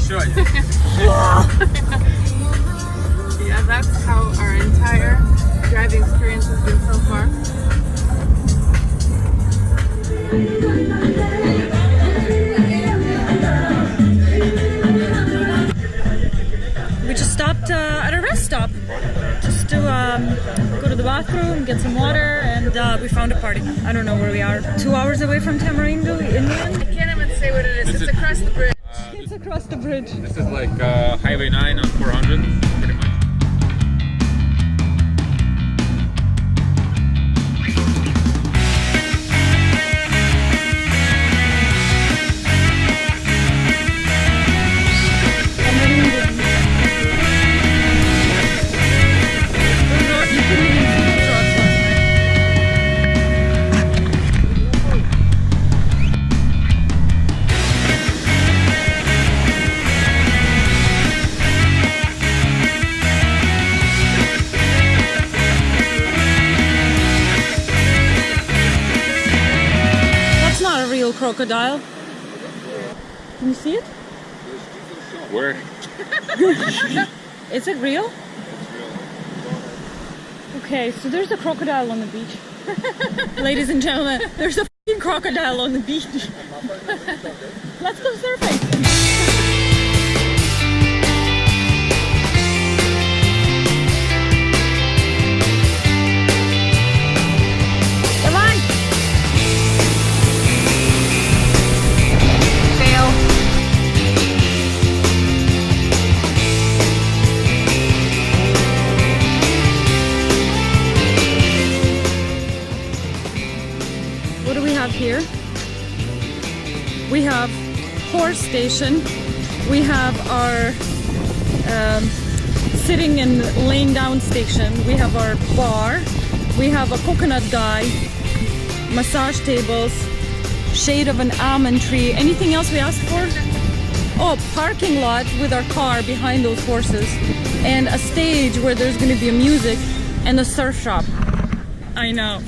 еще один. Yeah, that's how our entire driving experience has been so far. We just stopped at a rest stop just to go to the bathroom, get some water, and we found a party. I don't know where we are. 2 hours away from Tamarindo, inland. I can't even say what it is. It's across the bridge. It's across the bridge. This is like Highway 9 on 400, pretty much. Crocodile. Can you see it? Where? Is it real? Okay, so there's a crocodile on the beach. Ladies and gentlemen, there's a f***ing crocodile on the beach. Let's go surfing. Here we have horse station, we have our sitting and laying down station, we have our bar, we have a coconut guy, massage tables, shade of an almond tree. Anything else we asked for? Oh, parking lot with our car behind those horses, and a stage where there's going to be a music, and a surf shop. I know.